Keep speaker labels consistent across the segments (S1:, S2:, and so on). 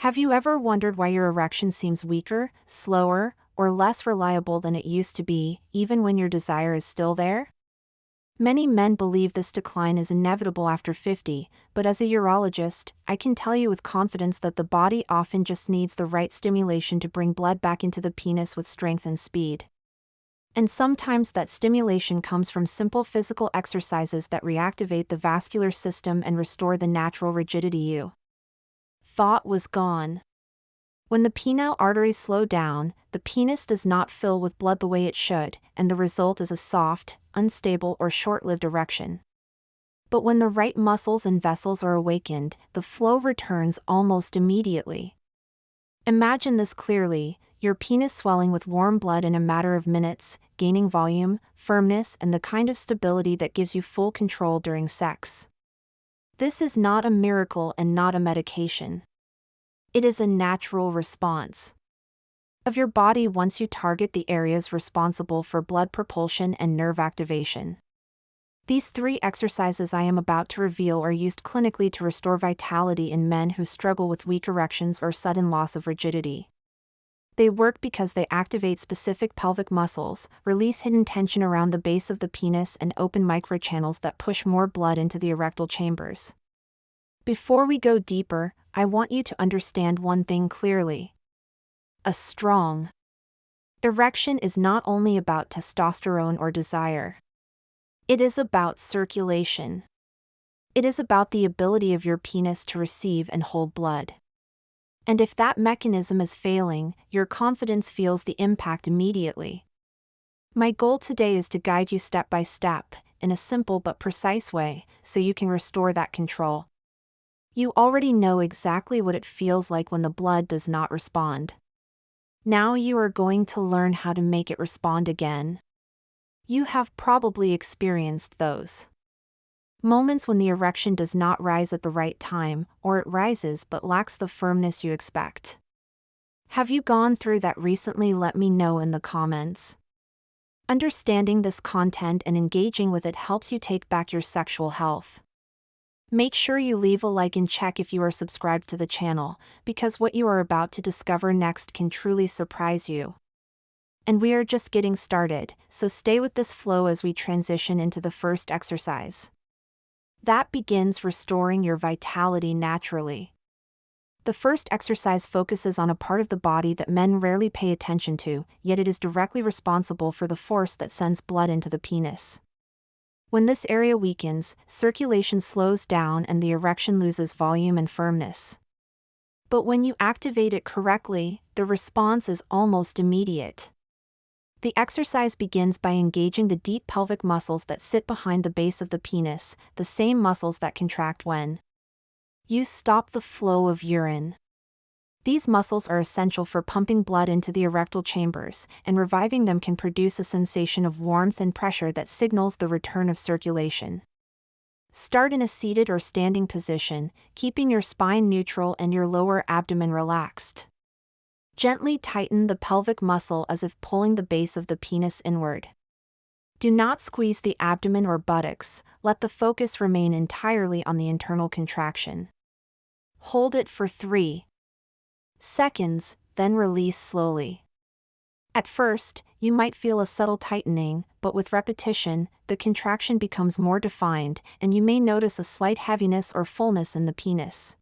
S1: Have you ever wondered why your erection seems weaker, slower, or less reliable than it used to be, even when your desire is still there? Many men believe this decline is inevitable after 50, but as a urologist, I can tell you with confidence that the body often just needs the right stimulation to bring blood back into the penis with strength and speed. And sometimes that stimulation comes from simple physical exercises that reactivate the vascular system and restore the natural rigidity you thought was gone. When the penile arteries slow down, the penis does not fill with blood the way it should, and the result is a soft, unstable, or short-lived erection. But when the right muscles and vessels are awakened, the flow returns almost immediately. Imagine this clearly: your penis swelling with warm blood in a matter of minutes, gaining volume, firmness, and the kind of stability that gives you full control during sex. This is not a miracle and not a medication. It is a natural response of your body once you target the areas responsible for blood propulsion and nerve activation. These 3 exercises I am about to reveal are used clinically to restore vitality in men who struggle with weak erections or sudden loss of rigidity. They work because they activate specific pelvic muscles, release hidden tension around the base of the penis, and open microchannels that push more blood into the erectile chambers. Before we go deeper, I want you to understand one thing clearly. A strong erection is not only about testosterone or desire. It is about circulation. It is about the ability of your penis to receive and hold blood. And if that mechanism is failing, your confidence feels the impact immediately. My goal today is to guide you step by step, in a simple but precise way, so you can restore that control. You already know exactly what it feels like when the blood does not respond. Now you are going to learn how to make it respond again. You have probably experienced those moments when the erection does not rise at the right time, or it rises but lacks the firmness you expect. Have you gone through that recently? Let me know in the comments. Understanding this content and engaging with it helps you take back your sexual health. Make sure you leave a like and check if you are subscribed to the channel, because what you are about to discover next can truly surprise you. And we are just getting started, so stay with this flow as we transition into the first exercise. That begins restoring your vitality naturally. The first exercise focuses on a part of the body that men rarely pay attention to, yet it is directly responsible for the force that sends blood into the penis. When this area weakens, circulation slows down and the erection loses volume and firmness. But when you activate it correctly, the response is almost immediate. The exercise begins by engaging the deep pelvic muscles that sit behind the base of the penis, the same muscles that contract when you stop the flow of urine. These muscles are essential for pumping blood into the erectile chambers, and reviving them can produce a sensation of warmth and pressure that signals the return of circulation. Start in a seated or standing position, keeping your spine neutral and your lower abdomen relaxed. Gently tighten the pelvic muscle as if pulling the base of the penis inward. Do not squeeze the abdomen or buttocks, let the focus remain entirely on the internal contraction. Hold it for 3 seconds, then release slowly. At first, you might feel a subtle tightening, but with repetition, the contraction becomes more defined, and you may notice a slight heaviness or fullness in the penis.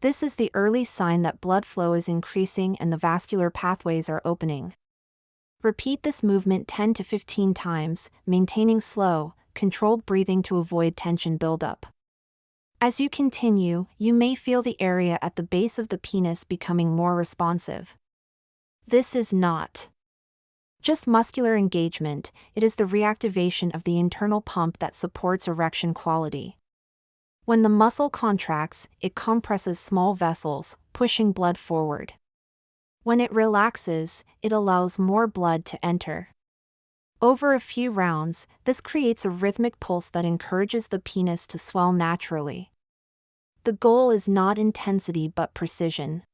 S1: This is the early sign that blood flow is increasing and the vascular pathways are opening. Repeat this movement 10 to 15 times, maintaining slow, controlled breathing to avoid tension buildup. As you continue, you may feel the area at the base of the penis becoming more responsive. This is not just muscular engagement, it is the reactivation of the internal pump that supports erection quality. When the muscle contracts, it compresses small vessels, pushing blood forward. When it relaxes, it allows more blood to enter. Over a few rounds, this creates a rhythmic pulse that encourages the penis to swell naturally. The goal is not intensity but precision.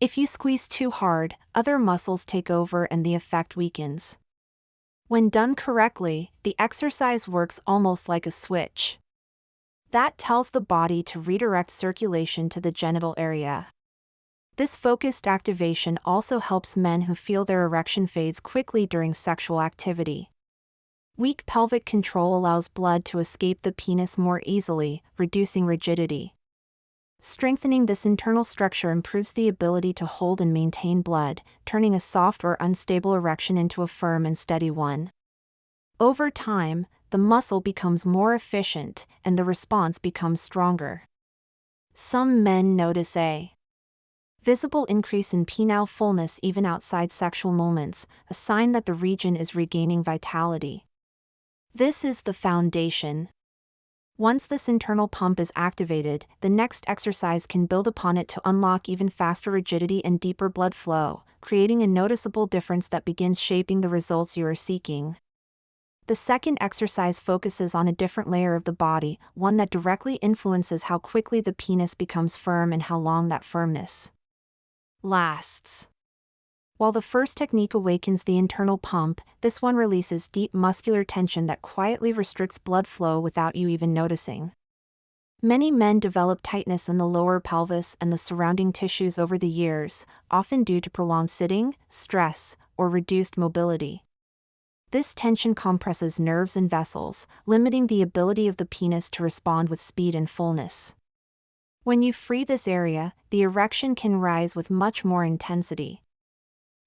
S1: If you squeeze too hard, other muscles take over and the effect weakens. When done correctly, the exercise works almost like a switch that tells the body to redirect circulation to the genital area. This focused activation also helps men who feel their erection fades quickly during sexual activity. Weak pelvic control allows blood to escape the penis more easily, reducing rigidity. Strengthening this internal structure improves the ability to hold and maintain blood, turning a soft or unstable erection into a firm and steady one. Over time, the muscle becomes more efficient, and the response becomes stronger. Some men notice a visible increase in penile fullness even outside sexual moments, a sign that the region is regaining vitality. This is the foundation. Once this internal pump is activated, the next exercise can build upon it to unlock even faster rigidity and deeper blood flow, creating a noticeable difference that begins shaping the results you are seeking. The second exercise focuses on a different layer of the body, one that directly influences how quickly the penis becomes firm and how long that firmness lasts. While the first technique awakens the internal pump, this one releases deep muscular tension that quietly restricts blood flow without you even noticing. Many men develop tightness in the lower pelvis and the surrounding tissues over the years, often due to prolonged sitting, stress, or reduced mobility. This tension compresses nerves and vessels, limiting the ability of the penis to respond with speed and fullness. When you free this area, the erection can rise with much more intensity.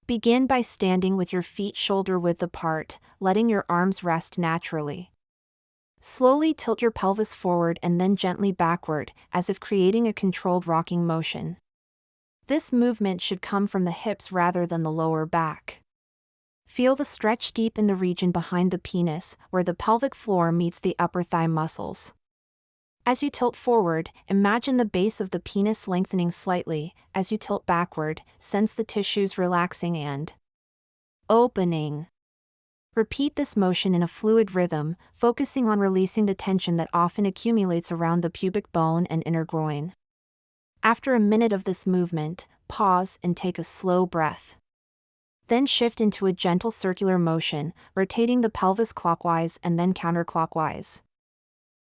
S1: Begin by standing with your feet shoulder-width apart, letting your arms rest naturally. Slowly tilt your pelvis forward and then gently backward, as if creating a controlled rocking motion. This movement should come from the hips rather than the lower back. Feel the stretch deep in the region behind the penis, where the pelvic floor meets the upper thigh muscles. As you tilt forward, imagine the base of the penis lengthening slightly. As you tilt backward, sense the tissues relaxing and opening. Repeat this motion in a fluid rhythm, focusing on releasing the tension that often accumulates around the pubic bone and inner groin. After a minute of this movement, pause and take a slow breath. Then shift into a gentle circular motion, rotating the pelvis clockwise and then counterclockwise.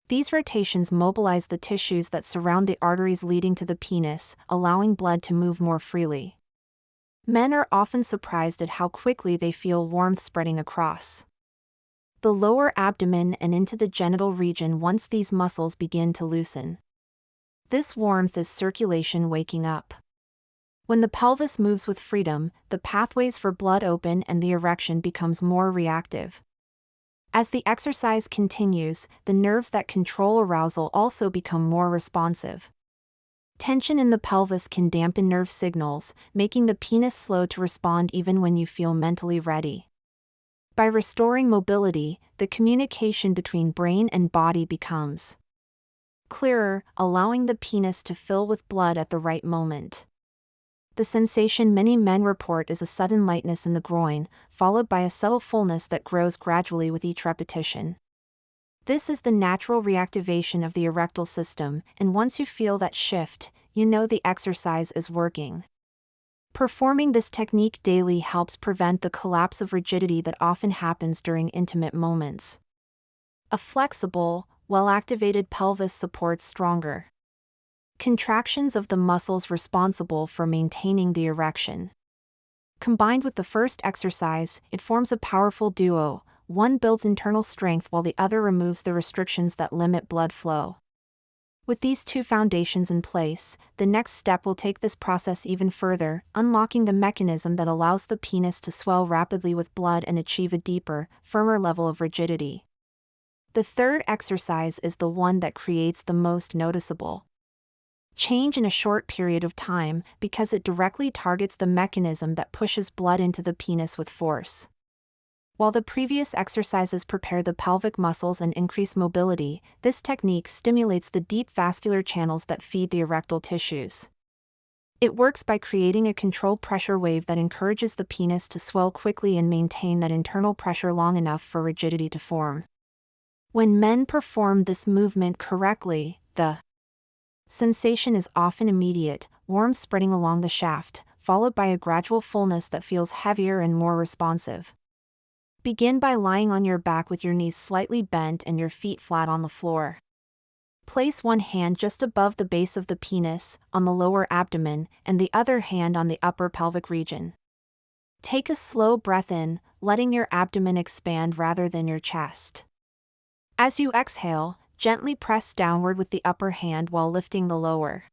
S1: These rotations mobilize the tissues that surround the arteries leading to the penis, allowing blood to move more freely. Men are often surprised at how quickly they feel warmth spreading across the lower abdomen and into the genital region once these muscles begin to loosen. This warmth is circulation waking up. When the pelvis moves with freedom, the pathways for blood open and the erection becomes more reactive. As the exercise continues, the nerves that control arousal also become more responsive. Tension in the pelvis can dampen nerve signals, making the penis slow to respond even when you feel mentally ready. By restoring mobility, the communication between brain and body becomes clearer, allowing the penis to fill with blood at the right moment. The sensation many men report is a sudden lightness in the groin, followed by a subtle fullness that grows gradually with each repetition. This is the natural reactivation of the erectile system, and once you feel that shift, you know the exercise is working. Performing this technique daily helps prevent the collapse of rigidity that often happens during intimate moments. A flexible, well-activated pelvis supports stronger contractions of the muscles responsible for maintaining the erection. Combined with the first exercise, it forms a powerful duo. One builds internal strength while the other removes the restrictions that limit blood flow. With these two foundations in place, the next step will take this process even further, unlocking the mechanism that allows the penis to swell rapidly with blood and achieve a deeper, firmer level of rigidity. The third exercise is the one that creates the most noticeable change in a short period of time because it directly targets the mechanism that pushes blood into the penis with force. While the previous exercises prepare the pelvic muscles and increase mobility, this technique stimulates the deep vascular channels that feed the erectile tissues. It works by creating a controlled pressure wave that encourages the penis to swell quickly and maintain that internal pressure long enough for rigidity to form. When men perform this movement correctly, the sensation is often immediate, warmth spreading along the shaft, followed by a gradual fullness that feels heavier and more responsive. Begin by lying on your back with your knees slightly bent and your feet flat on the floor. Place one hand just above the base of the penis, on the lower abdomen, and the other hand on the upper pelvic region. Take a slow breath in, letting your abdomen expand rather than your chest. As you exhale, gently press downward with the upper hand while lifting the lower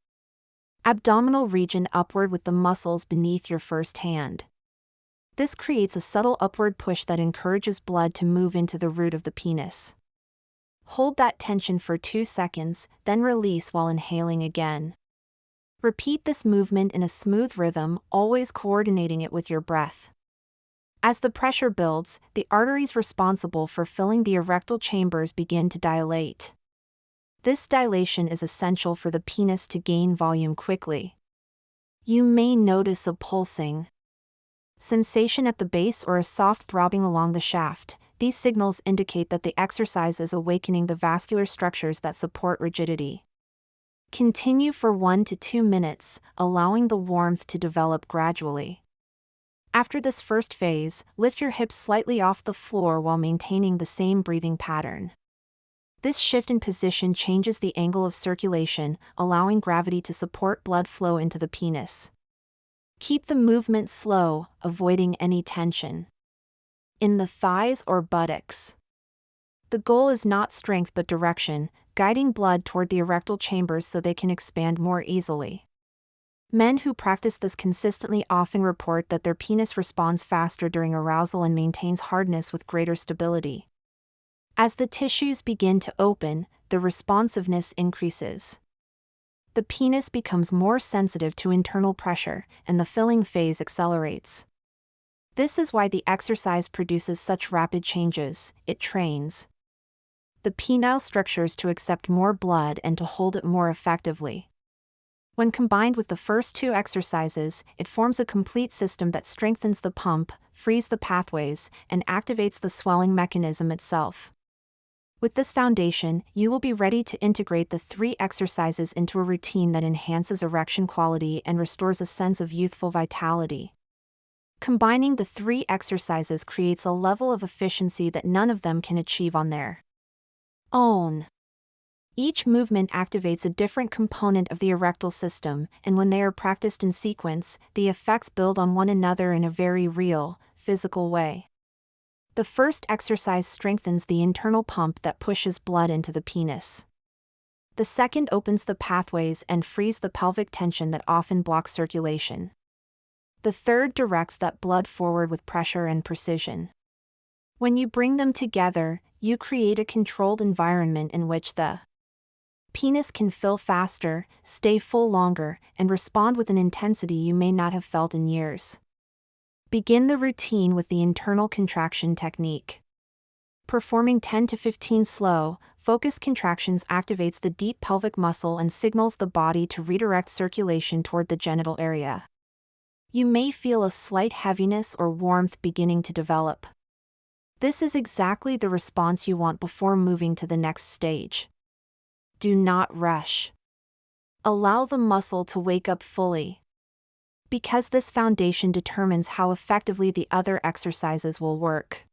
S1: abdominal region upward with the muscles beneath your first hand. This creates a subtle upward push that encourages blood to move into the root of the penis. Hold that tension for 2 seconds, then release while inhaling again. Repeat this movement in a smooth rhythm, always coordinating it with your breath. As the pressure builds, the arteries responsible for filling the erectile chambers begin to dilate. This dilation is essential for the penis to gain volume quickly. You may notice a pulsing sensation at the base or a soft throbbing along the shaft. These signals indicate that the exercise is awakening the vascular structures that support rigidity. Continue for 1 to 2 minutes, allowing the warmth to develop gradually. After this first phase, lift your hips slightly off the floor while maintaining the same breathing pattern. This shift in position changes the angle of circulation, allowing gravity to support blood flow into the penis. Keep the movement slow, avoiding any tension in the thighs or buttocks. The goal is not strength but direction, guiding blood toward the erectile chambers so they can expand more easily. Men who practice this consistently often report that their penis responds faster during arousal and maintains hardness with greater stability. As the tissues begin to open, the responsiveness increases. The penis becomes more sensitive to internal pressure, and the filling phase accelerates. This is why the exercise produces such rapid changes. It trains the penile structures to accept more blood and to hold it more effectively. When combined with the first 2 exercises, it forms a complete system that strengthens the pump, frees the pathways, and activates the swelling mechanism itself. With this foundation, you will be ready to integrate the 3 exercises into a routine that enhances erection quality and restores a sense of youthful vitality. Combining the 3 exercises creates a level of efficiency that none of them can achieve on their own. Each movement activates a different component of the erectile system, and when they are practiced in sequence, the effects build on one another in a very real, physical way. The first exercise strengthens the internal pump that pushes blood into the penis. The second opens the pathways and frees the pelvic tension that often blocks circulation. The third directs that blood forward with pressure and precision. When you bring them together, you create a controlled environment in which the penis can fill faster, stay full longer, and respond with an intensity you may not have felt in years. Begin the routine with the internal contraction technique. Performing 10 to 15 slow, focused contractions activates the deep pelvic muscle and signals the body to redirect circulation toward the genital area. You may feel a slight heaviness or warmth beginning to develop. This is exactly the response you want before moving to the next stage. Do not rush. Allow the muscle to wake up fully, because this foundation determines how effectively the other exercises will work.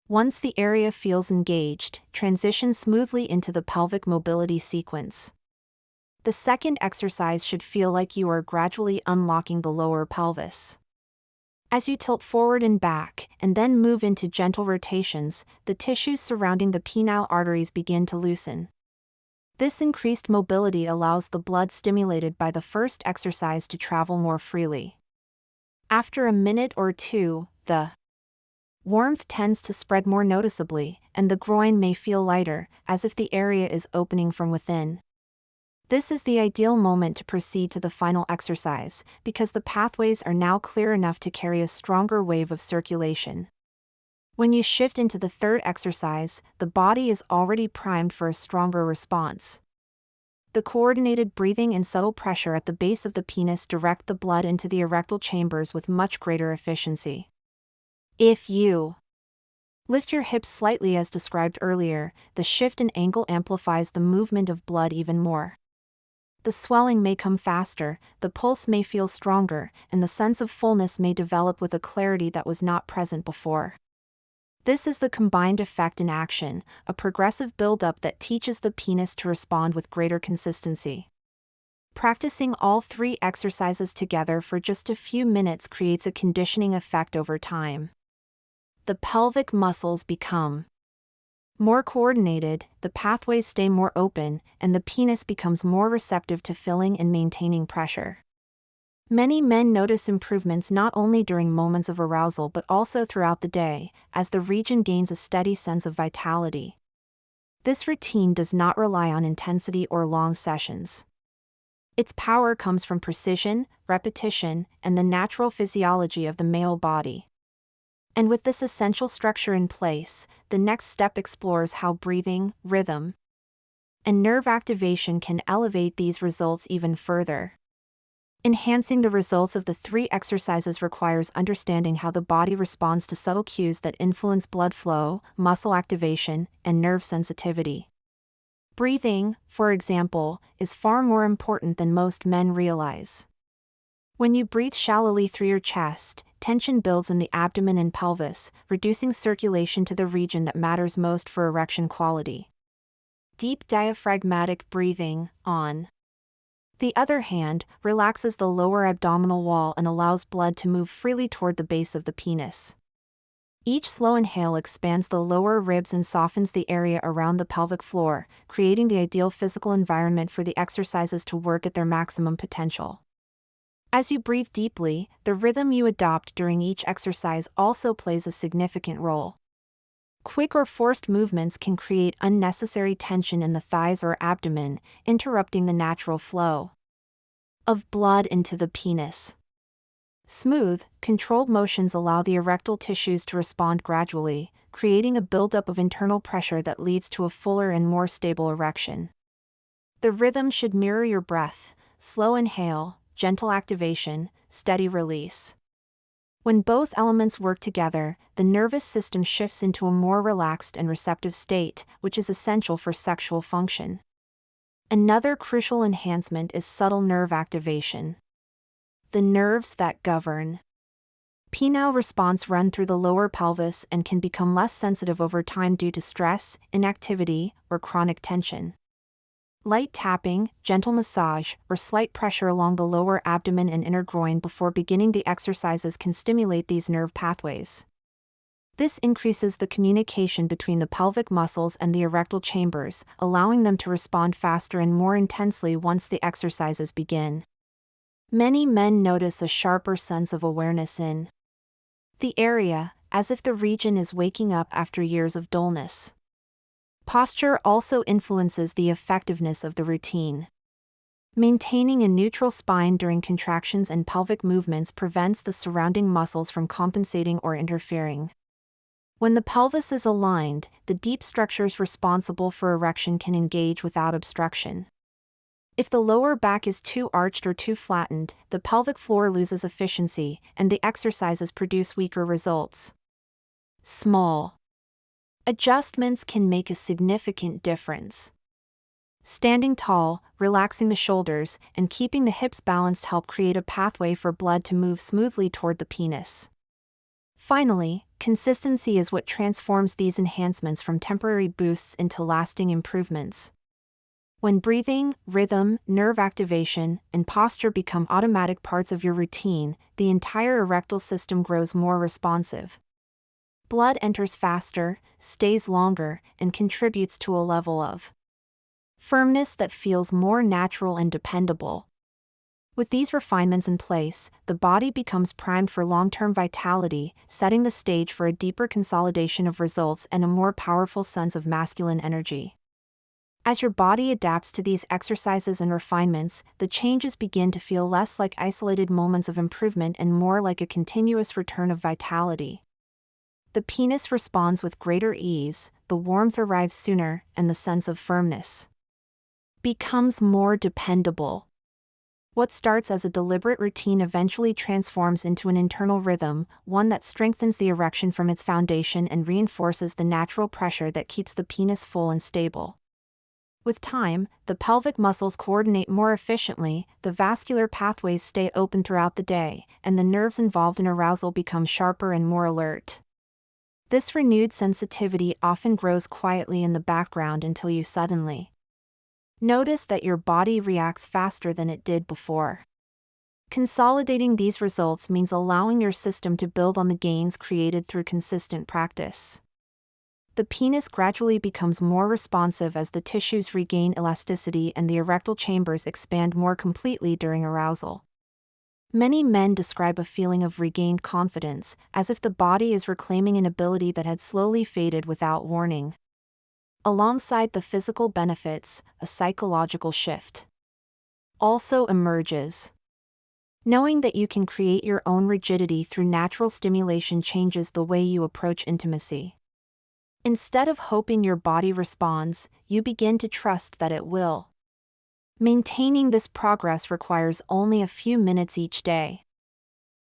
S1: Once the area feels engaged, transition smoothly into the pelvic mobility sequence. The second exercise should feel like you are gradually unlocking the lower pelvis. As you tilt forward and back, and then move into gentle rotations, the tissues surrounding the penile arteries begin to loosen. This increased mobility allows the blood stimulated by the first exercise to travel more freely. After a minute or 2, the warmth tends to spread more noticeably, and the groin may feel lighter, as if the area is opening from within. This is the ideal moment to proceed to the final exercise, because the pathways are now clear enough to carry a stronger wave of circulation. When you shift into the third exercise, the body is already primed for a stronger response. The coordinated breathing and subtle pressure at the base of the penis direct the blood into the erectile chambers with much greater efficiency. If you lift your hips slightly as described earlier, the shift in angle amplifies the movement of blood even more. The swelling may come faster, the pulse may feel stronger, and the sense of fullness may develop with a clarity that was not present before. This is the combined effect in action, a progressive buildup that teaches the penis to respond with greater consistency. Practicing all three exercises together for just a few minutes creates a conditioning effect over time. The pelvic muscles become more coordinated, the pathways stay more open, and the penis becomes more receptive to filling and maintaining pressure. Many men notice improvements not only during moments of arousal but also throughout the day, as the region gains a steady sense of vitality. This routine does not rely on intensity or long sessions. Its power comes from precision, repetition, and the natural physiology of the male body. And with this essential structure in place, the next step explores how breathing, rhythm, and nerve activation can elevate these results even further. Enhancing the results of the three exercises requires understanding how the body responds to subtle cues that influence blood flow, muscle activation, and nerve sensitivity. Breathing, for example, is far more important than most men realize. When you breathe shallowly through your chest, tension builds in the abdomen and pelvis, reducing circulation to the region that matters most for erection quality. Deep diaphragmatic breathing, on the other hand, relaxes the lower abdominal wall and allows blood to move freely toward the base of the penis. Each slow inhale expands the lower ribs and softens the area around the pelvic floor, creating the ideal physical environment for the exercises to work at their maximum potential. As you breathe deeply, the rhythm you adopt during each exercise also plays a significant role. Quick or forced movements can create unnecessary tension in the thighs or abdomen, interrupting the natural flow of blood into the penis. Smooth, controlled motions allow the erectile tissues to respond gradually, creating a buildup of internal pressure that leads to a fuller and more stable erection. The rhythm should mirror your breath: slow inhale, gentle activation, steady release. When both elements work together, the nervous system shifts into a more relaxed and receptive state, which is essential for sexual function. Another crucial enhancement is subtle nerve activation. The nerves that govern penile response run through the lower pelvis and can become less sensitive over time due to stress, inactivity, or chronic tension. Light tapping, gentle massage, or slight pressure along the lower abdomen and inner groin before beginning the exercises can stimulate these nerve pathways. This increases the communication between the pelvic muscles and the erectile chambers, allowing them to respond faster and more intensely once the exercises begin. Many men notice a sharper sense of awareness in the area, as if the region is waking up after years of dullness. Posture also influences the effectiveness of the routine. Maintaining a neutral spine during contractions and pelvic movements prevents the surrounding muscles from compensating or interfering. When the pelvis is aligned, the deep structures responsible for erection can engage without obstruction. If the lower back is too arched or too flattened, the pelvic floor loses efficiency, and the exercises produce weaker results. Small adjustments can make a significant difference. Standing tall, relaxing the shoulders, and keeping the hips balanced help create a pathway for blood to move smoothly toward the penis. Finally, consistency is what transforms these enhancements from temporary boosts into lasting improvements. When breathing, rhythm, nerve activation, and posture become automatic parts of your routine, the entire erectile system grows more responsive. Blood enters faster, stays longer, and contributes to a level of firmness that feels more natural and dependable. With these refinements in place, the body becomes primed for long-term vitality, setting the stage for a deeper consolidation of results and a more powerful sense of masculine energy. As your body adapts to these exercises and refinements, the changes begin to feel less like isolated moments of improvement and more like a continuous return of vitality. The penis responds with greater ease, the warmth arrives sooner, and the sense of firmness becomes more dependable. What starts as a deliberate routine eventually transforms into an internal rhythm, one that strengthens the erection from its foundation and reinforces the natural pressure that keeps the penis full and stable. With time, the pelvic muscles coordinate more efficiently, the vascular pathways stay open throughout the day, and the nerves involved in arousal become sharper and more alert. This renewed sensitivity often grows quietly in the background until you suddenly notice that your body reacts faster than it did before. Consolidating these results means allowing your system to build on the gains created through consistent practice. The penis gradually becomes more responsive as the tissues regain elasticity and the erectile chambers expand more completely during arousal. Many men describe a feeling of regained confidence, as if the body is reclaiming an ability that had slowly faded without warning. Alongside the physical benefits, a psychological shift also emerges. Knowing that you can create your own rigidity through natural stimulation changes the way you approach intimacy. Instead of hoping your body responds, you begin to trust that it will. Maintaining this progress requires only a few minutes each day.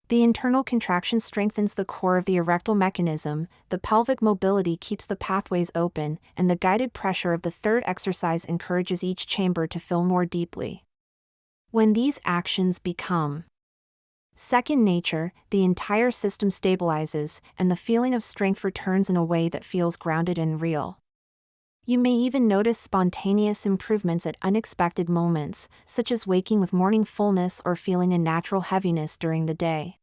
S1: The internal contraction strengthens the core of the erectile mechanism, the pelvic mobility keeps the pathways open, and the guided pressure of the third exercise encourages each chamber to fill more deeply. When these actions become second nature, the entire system stabilizes, and the feeling of strength returns in a way that feels grounded and real. You may even notice spontaneous improvements at unexpected moments, such as waking with morning fullness or feeling a natural heaviness during the day.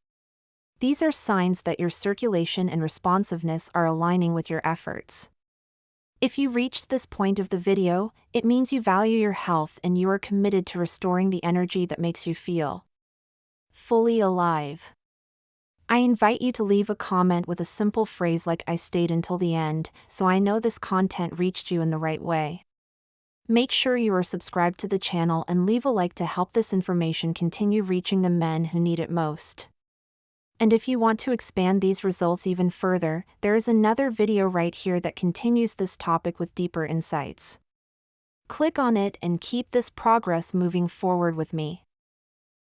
S1: These are signs that your circulation and responsiveness are aligning with your efforts. If you reached this point of the video, it means you value your health and you are committed to restoring the energy that makes you feel fully alive. I invite you to leave a comment with a simple phrase like "I stayed until the end," so I know this content reached you in the right way. Make sure you are subscribed to the channel and leave a like to help this information continue reaching the men who need it most. And if you want to expand these results even further, there is another video right here that continues this topic with deeper insights. Click on it and keep this progress moving forward with me.